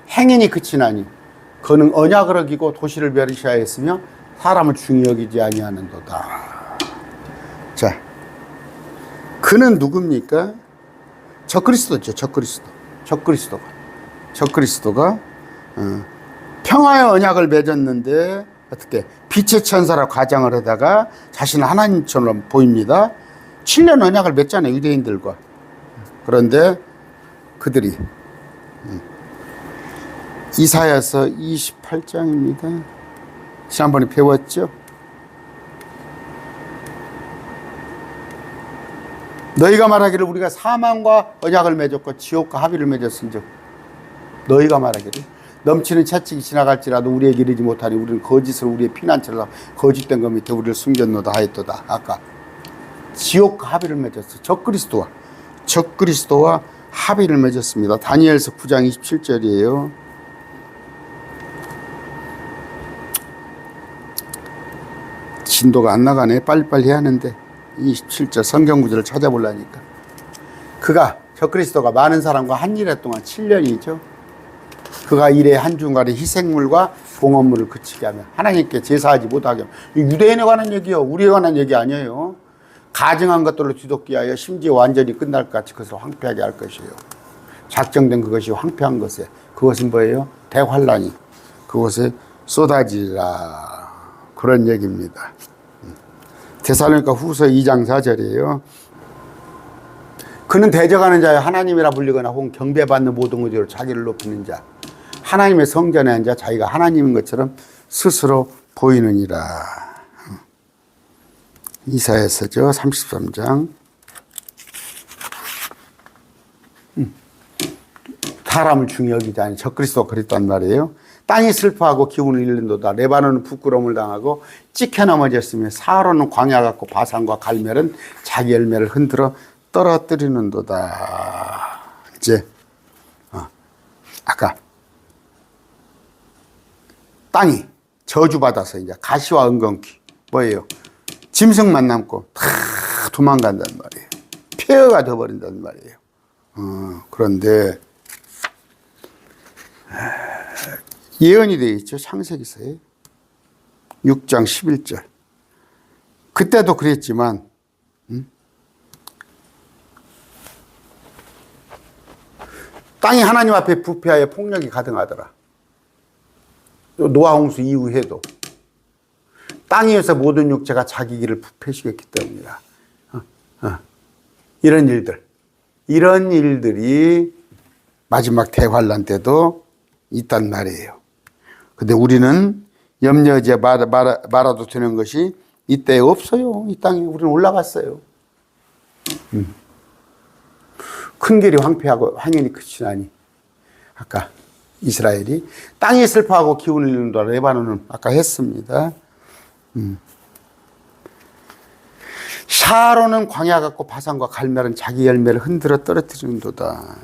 행인이 그치나니 그는 언약을 어기고 도시를 멸시하였으며 사람을 중히 여기지 아니하는도다. 자, 그는 누굽니까? 적그리스도죠. 적그리스도가 평화의 언약을 맺었는데 어떻게 빛의 천사라 과장을 하다가 자신은 하나님처럼 보입니다. 7년 언약을 맺잖아요, 유대인들과. 그런데 그들이 이사야서 28장입니다. 지난번에 배웠죠? 너희가 말하기를 우리가 사망과 언약을 맺었고 지옥과 합의를 맺었은즉 너희가 말하기를 넘치는 채찍이 지나갈지라도 우리에게 이르지 못하니 우리는 거짓으로 우리의 피난처를 하고 거짓된 것 밑에 우리를 숨겼노다 하였도다. 아까 지옥과 합의를 맺었어. 적그리스도와 합의를 맺었습니다. 다니엘서 9장 27절이에요. 진도가 안 나가네. 빨리빨리 해야 하는데 27절 성경 구절을 찾아보려니까 그가 적그리스도가 많은 사람과 한 일해 동안 7년이죠. 그가 일의 한중간에 희생물과 봉헌물을 그치게 하며 하나님께 제사하지 못하게 하며 유대인에 관한 얘기요, 우리에 관한 얘기 아니에요. 가증한 것들로 뒤덮게 하여 심지어 완전히 끝날 것 같이 그것을 황폐하게 할 것이에요. 작정된 그것이 황폐한 것에 그것은 뭐예요? 대환란이 그것에 쏟아지리라. 그런 얘기입니다. 데살로니가 후서 2장 4절이에요. 그는 대적하는 자여 하나님이라 불리거나 혹은 경배받는 모든 의지로 자기를 높이는 자, 하나님의 성전에 앉아 자기가 하나님인 것처럼 스스로 보이느니라. 이사야서죠. 33장. 사람을 중히 여기지 않니 적그리스도가 그랬단 말이에요. 땅이 슬퍼하고 기운을 잃는도다. 레바논은 부끄러움을 당하고 찢겨 넘어졌으며 사로는 광야 같고 바산과 갈멜은 자기 열매를 흔들어 떨어뜨리는도다. 이제 아까 땅이 저주받아서 이제 가시와 은건기 뭐예요? 짐승만 남고 다 도망간단 말이에요. 폐허가 되어버린단 말이에요. 그런데 예언이 되어 있죠. 창세기서에 6장 11절. 그때도 그랬지만 땅이 하나님 앞에 부패하여 폭력이 가득하더라. 노아 홍수 이후에도 땅 위에서 모든 육체가 자기 길을 부패시켰기 때문이다. 이런 일들이 마지막 대환란 때도 있단 말이에요. 근데 우리는 염려하지 말아도 되는 것이 이때 없어요. 이 땅에 우리는 올라갔어요. 큰 길이 황폐하고 황연이 그치나니 아까 이스라엘이 땅이 슬퍼하고 기운을 잃는다. 레바논은 아까 했습니다. 샤론은 광야 같고 바산과 갈멜은 자기 열매를 흔들어 떨어뜨리는도다.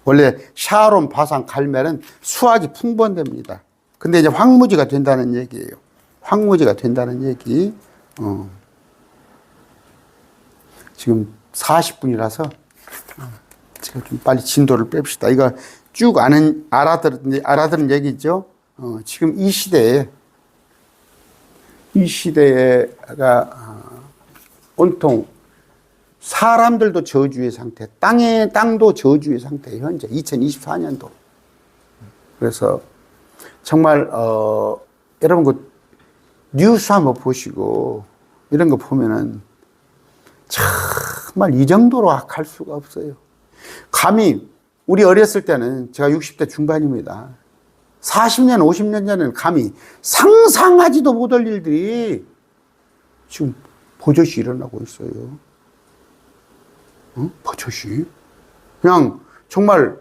원래 샤론, 바산, 갈멜은 수확이 풍부합니다. 근데 이제 황무지가 된다는 얘기예요. 황무지가 된다는 얘기. 지금 40분이라서 제가 좀 빨리 진도를 뺍시다. 이거 쭉 알아들은 얘기죠. 지금 이 시대가 온통 사람들도 저주의 상태, 땅도 저주의 상태예요. 현재 2024년도. 그래서 정말 여러분 그 뉴스 한번 보시고 이런 거 보면은 정말 이 정도로 악할 수가 없어요. 감히 우리 어렸을 때는 제가 60대 중반입니다. 40년, 50년 전에는 감히 상상하지도 못할 일들이 지금 버젓이 일어나고 있어요. 버젓이. 그냥 정말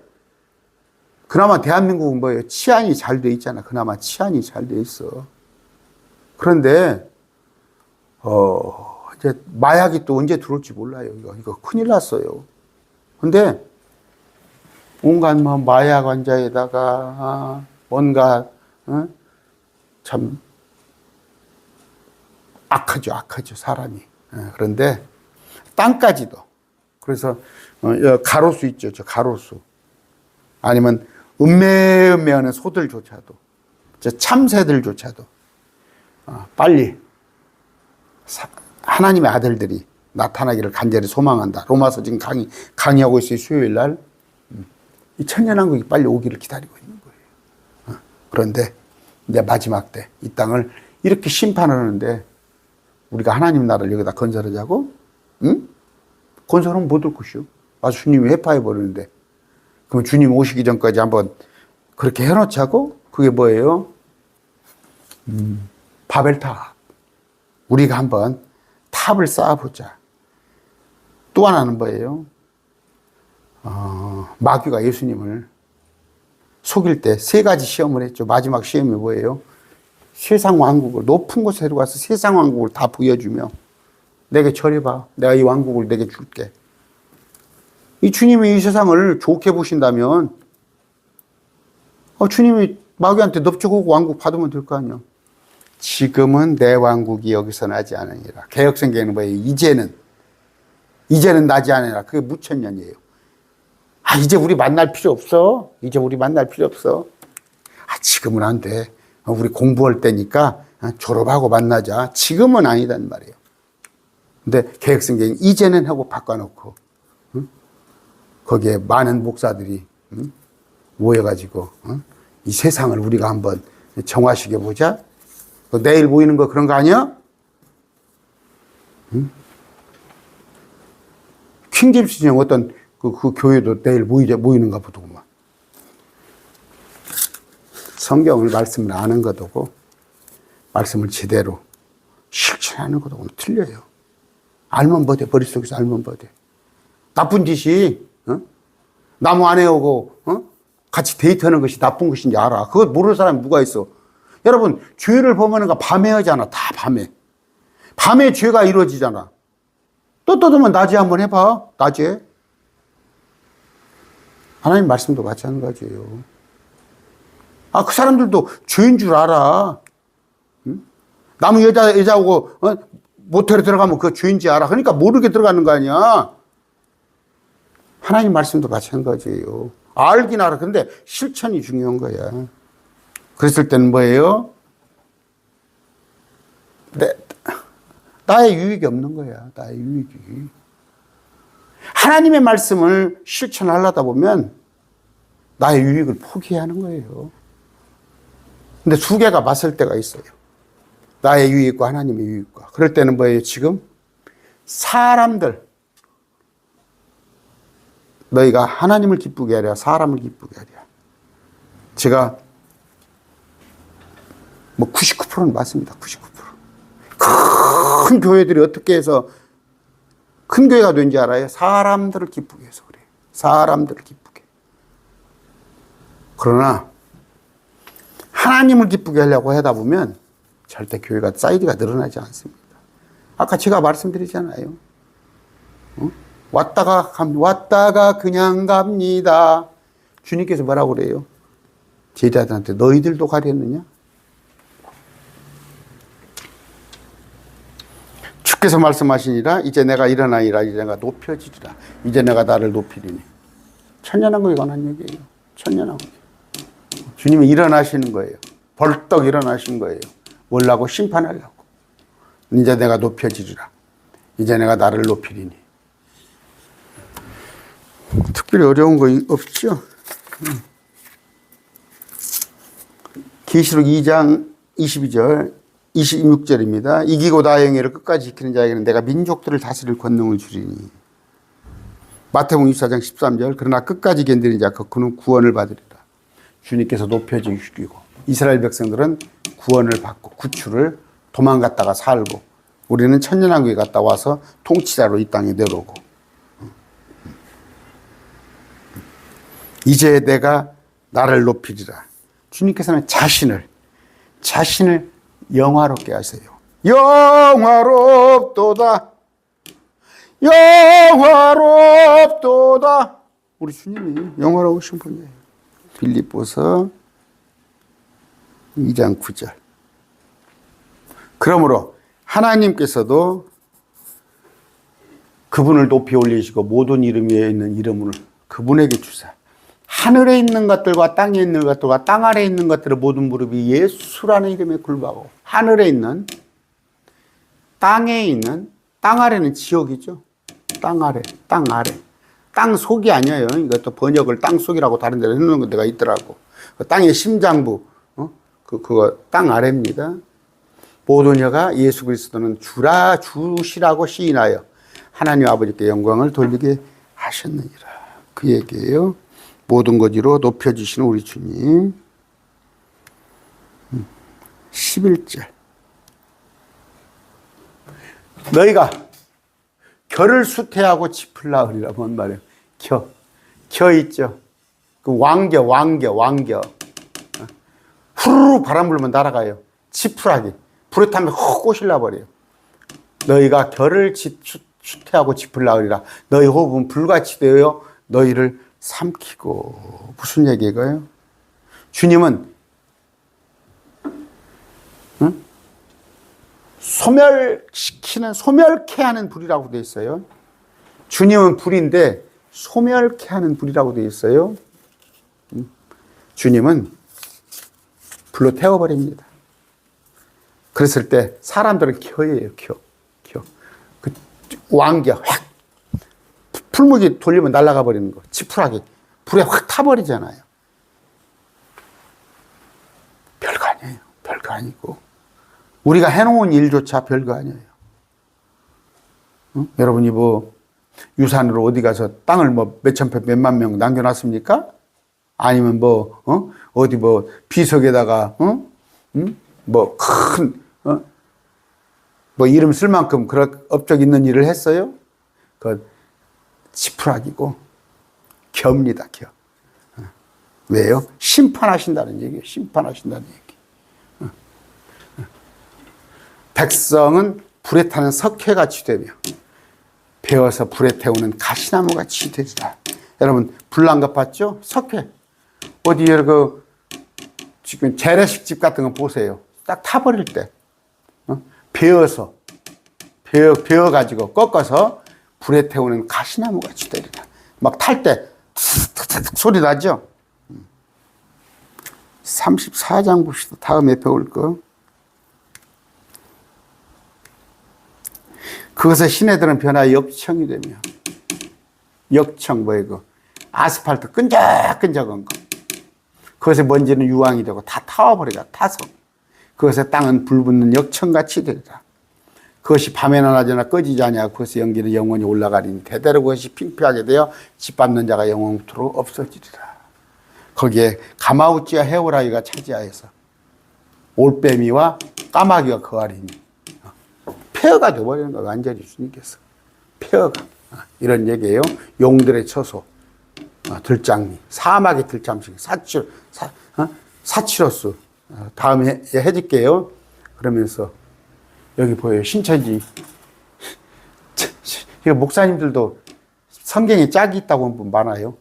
그나마 대한민국은 뭐예요? 치안이 잘 돼 있잖아. 그나마 치안이 잘 돼 있어. 그런데 이제 마약이 또 언제 들어올지 몰라요. 이거 큰일 났어요. 근데 온갖 뭐 마약 환자에다가 온갖 참 악하죠 사람이. 그런데 땅까지도. 그래서 가로수 있죠, 저 가로수. 아니면 음매음매하는 소들조차도, 참새들조차도 빨리 하나님의 아들들이 나타나기를 간절히 소망한다. 로마서 지금 강의하고 있어요. 수요일 날. 이 천년왕국이 빨리 오기를 기다리고 있는 거예요. 그런데 이제 마지막 때 이 땅을 이렇게 심판하는데 우리가 하나님 나라를 여기다 건설하자고? 응? 건설하면 못 올 것이요. 주님이 회파해 버리는데. 그럼 주님 오시기 전까지 한번 그렇게 해놓자고? 그게 뭐예요? 바벨탑. 우리가 한번 탑을 쌓아보자. 또 하나는 뭐예요? 마귀가 예수님을 속일 때 세 가지 시험을 했죠. 마지막 시험이 뭐예요? 세상 왕국을 높은 곳에 데려가서 세상 왕국을 다 보여주며 내게 절해봐. 내가 이 왕국을 내게 줄게. 이 주님이 이 세상을 좋게 보신다면 주님이 마귀한테 넙죽하고 왕국 받으면 될 거 아니야. 지금은 내 왕국이 여기서 나지 않으니라. 개역성경에는 뭐예요? 이제는 나지 않으니라. 그게 무천년이에요. 이제 우리 만날 필요 없어. 이제 우리 만날 필요 없어. 지금은 안 돼. 우리 공부할 때니까 졸업하고 만나자. 지금은 아니단 말이에요. 근데 개역성경이 이제는 하고 바꿔놓고 거기에 많은 목사들이 모여가지고 이 세상을 우리가 한번 정화시켜보자. 내일 모이는 거 그런 거 아니야? 킹제임스 형 어떤 그 교회도 내일 모이는가 보더구만. 성경을 말씀을 아는 것하고 말씀을 제대로 실천하는 것하고는 틀려요. 알면 뭐돼? 머릿속에서 알면 뭐돼? 나쁜 짓이 나무 안에 오고 같이 데이트하는 것이 나쁜 것인지 알아. 그걸 모르는 사람이 누가 있어? 여러분, 죄를 범하는 거 밤에 하잖아. 다 밤에. 밤에 죄가 이루어지잖아. 또 떠들면 낮에 한번 해봐. 낮에. 하나님 말씀도 마찬가지예요. 그 사람들도 죄인 줄 알아. 응? 남의 여자하고 모텔에 들어가면 그거 죄인지 알아. 그러니까 모르게 들어가는 거 아니야. 하나님 말씀도 마찬가지예요. 알긴 알아. 근데 실천이 중요한 거야. 그랬을 때는 뭐예요? 나의 유익이 없는 거야. 나의 유익이. 하나님의 말씀을 실천하려다 보면 나의 유익을 포기해야 하는 거예요. 근데 두 개가 맞을 때가 있어요. 나의 유익과 하나님의 유익과. 그럴 때는 뭐예요? 지금 사람들, 너희가 하나님을 기쁘게 하랴 사람을 기쁘게 하랴. 제가 99%는 맞습니다. 99%. 큰 교회들이 어떻게 해서 큰 교회가 된지 알아요? 사람들을 기쁘게 해서 그래요. 사람들을 기쁘게. 그러나 하나님을 기쁘게 하려고 하다 보면 절대 교회가 사이즈가 늘어나지 않습니다. 아까 제가 말씀드리잖아요. 왔다가 그냥 갑니다. 주님께서 뭐라고 그래요? 제자들한테 너희들도 가렸느냐? 주께서 말씀하시니라 이제 내가 일어나리라 이제 내가 높여지리라 이제 내가 나를 높이리니. 천년왕국에 관한 얘기예요. 천년왕국. 주님이 일어나시는 거예요. 벌떡 일어나신 거예요. 뭘라고? 심판하려고. 이제 내가 높여지리라. 이제 내가 나를 높이리니. 특별히 어려운 거 없죠? 계시록 2장 22절 26절입니다. 이기고 나의 영예를 끝까지 지키는 자에게는 내가 민족들을 다스릴 권능을 주리니. 마태복음 24장 13절 그러나 끝까지 견디는 자 그는 구원을 받으리라. 주님께서 높여주시고 이스라엘 백성들은 구원을 받고 구출을 도망갔다가 살고 우리는 천년왕국에 갔다 와서 통치자로 이 땅에 내려오고 이제 내가 나를 높이리라. 주님께서는 자신을 영화롭게 하세요. 영화롭도다. 영화롭도다. 우리 주님이 영화로우신 분이에요. 빌립보서 2장 9절. 그러므로 하나님께서도 그분을 높이 올리시고 모든 이름 위에 있는 이름을 그분에게 주사 하늘에 있는 것들과 땅에 있는 것들과 땅 아래에 있는 것들의 모든 무릎이 예수라는 이름에 굴복하고, 하늘에 있는, 땅에 있는, 땅 아래는 지옥이죠. 땅 아래, 땅 아래. 땅 속이 아니에요. 이것도 번역을 땅 속이라고 다른 데로 해놓은 데가 있더라고. 땅의 심장부, 그거 땅 아래입니다. 모든 여가 예수 그리스도는 주시라고 시인하여 하나님 아버지께 영광을 돌리게 하셨느니라. 그 얘기예요. 모든 것 위로 높여주시는 우리 주님. 11절. 너희가 겨를 수태하고 짚으려 하리라. 뭔 말이에요? 겨 있죠. 그 왕겨. 후루룩 바람 불면 날아가요. 지푸라기. 불에 타면 훅 꼬실라 버려요. 너희가 겨를 수태하고 짚으려 하리라. 너희 호흡은 불같이 되어 너희를 삼키고. 무슨 얘기가요? 주님은 소멸케 하는 불이라고 되어 있어요. 주님은 불인데 소멸케 하는 불이라고 되어 있어요. 주님은 불로 태워버립니다. 그랬을 때 사람들은 겨예요. 그 왕겨 확 풀무기 돌리면 날아가 버리는 거. 지푸라기 불에 확 타버리잖아요. 별거 아니에요. 별거 아니고 우리가 해놓은 일조차 별거 아니에요. 응? 여러분이 뭐 유산으로 어디 가서 땅을 뭐 몇천 평 몇만 명 남겨놨습니까? 아니면 뭐 어디 뭐 비석에다가 뭐 큰 뭐 이름 쓸 만큼 그런 업적 있는 일을 했어요? 그 지푸라기고 겹니다. 겨. 왜요? 심판하신다는 얘기예요. 심판하신다는 얘기. 백성은 불에 타는 석회같이 되며 베어서 불에 태우는 가시나무같이 되리라. 여러분 불난것 봤죠? 석회. 어디에 그 지금 재래식 집 같은 거 보세요. 딱 타버릴 때 베어서 베어가지고 꺾어서 불에 태우는 가시나무같이 되리라. 막 탈 때 소리 나죠? 34장 봅시다. 다음에 배울 거. 그것에 시내들은 변화의 역청이 되며, 역청 뭐예요? 그 아스팔트 끈적끈적한 거. 그것에 먼지는 유황이 되고 다 타와버리가 타서 그것에 땅은 불붙는 역청같이 되리라. 그것이 밤에나 낮에나 꺼지지 아니하고 그것의 연기는 영원히 올라가리니 대대로 그것이 핑피하게 되어 짓밟는 자가 영원토록 없어지리라. 거기에 가마우치와 헤오라기가 차지하여서 올빼미와 까마귀가 거하리니 폐허가 되어버리는 거예요. 완전히 주님께서 폐허가. 이런 얘기예요. 용들의 처소, 들장미, 사막의 들잠시, 사치로스. 다음에 해줄게요. 그러면서 여기 보여요. 신천지. 이거 목사님들도 성경에 짝이 있다고 한 분 많아요.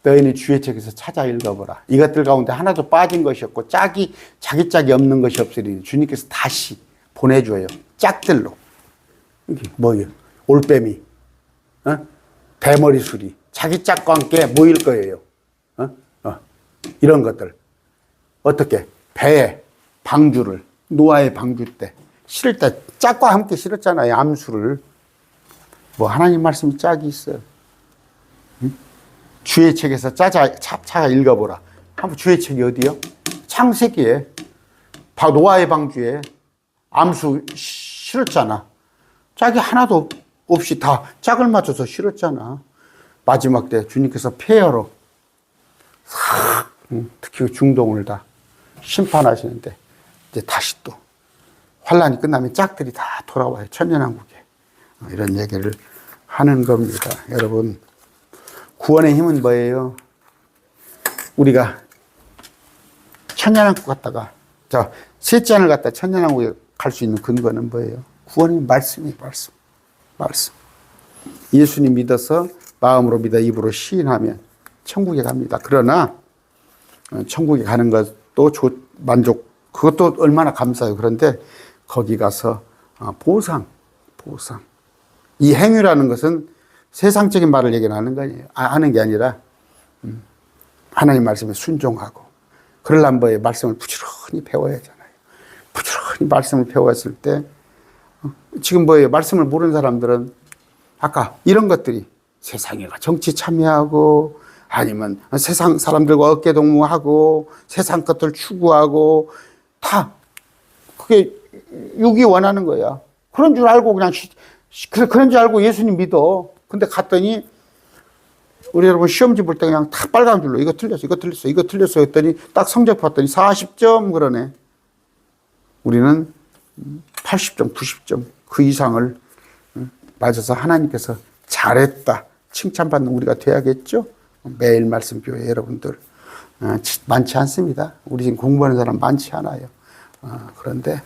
너희는 주의 책에서 찾아 읽어보라. 이것들 가운데 하나도 빠진 것이 없고 자기 짝이 없는 것이 없으리니 주님께서 다시 보내줘요. 짝들로. 이게 뭐예요? 올빼미, 대머리 수리, 자기 짝과 함께 모일 거예요. 이런 것들. 어떻게? 배에 방주를, 노아의 방주 때, 실을 때 짝과 함께 실었잖아요. 암수를. 뭐 하나님 말씀이 짝이 있어요. 주의 책에서 찾아 읽어보라. 한번 주의 책이 어디요? 창세기에 노아의 방주에 암수 실었잖아. 짝이 하나도 없이 다 짝을 맞춰서 실었잖아. 마지막 때 주님께서 폐허로 특히 중동을 다 심판하시는데 이제 다시 또 환란이 끝나면 짝들이 다 돌아와요. 천년왕국에. 이런 얘기를 하는 겁니다. 여러분 구원의 힘은 뭐예요? 우리가 천년왕국 갔다가 셋째 안을 갔다 천년왕국에 갈 수 있는 근거는 뭐예요? 구원의 말씀이에요. 말씀. 예수님 믿어서 마음으로 믿어 입으로 시인하면 천국에 갑니다. 그러나 천국에 가는 것도 만족, 그것도 얼마나 감사해요. 그런데 거기 가서 보상. 이 행위라는 것은 세상적인 말을 얘기하는 거 아니에요. 하는 게 아니라 하나님 말씀에 순종하고 그러려면 뭐예요? 말씀을 부지런히 배워야 하잖아요. 부지런히 말씀을 배웠을 때 지금 뭐예요? 말씀을 모르는 사람들은 아까 이런 것들이 세상에 정치 참여하고 아니면 세상 사람들과 어깨동무하고 세상 것들 추구하고 다 그게 육이 원하는 거야. 그런 줄 알고 그런 줄 알고 예수님 믿어. 근데 갔더니 우리 여러분 시험지 볼 때 그냥 다 빨간 줄로 이거 틀렸어, 이거 틀렸어, 이거 틀렸어 했더니 딱 성적 봤더니 40점 그러네. 우리는 80점, 90점 그 이상을 맞아서 하나님께서 잘했다 칭찬받는 우리가 돼야겠죠. 매일 말씀 교회 여러분들 많지 않습니다. 우리 지금 공부하는 사람 많지 않아요. 그런데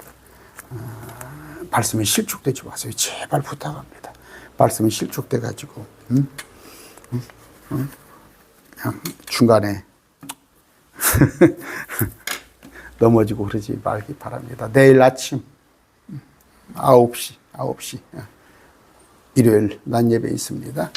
말씀에 실족되지 마세요. 제발 부탁합니다. 말씀에 실족돼 가지고 그냥 중간에 넘어지고 그러지 말기 바랍니다. 내일 아침 9시 일요일 낮 예배 있습니다.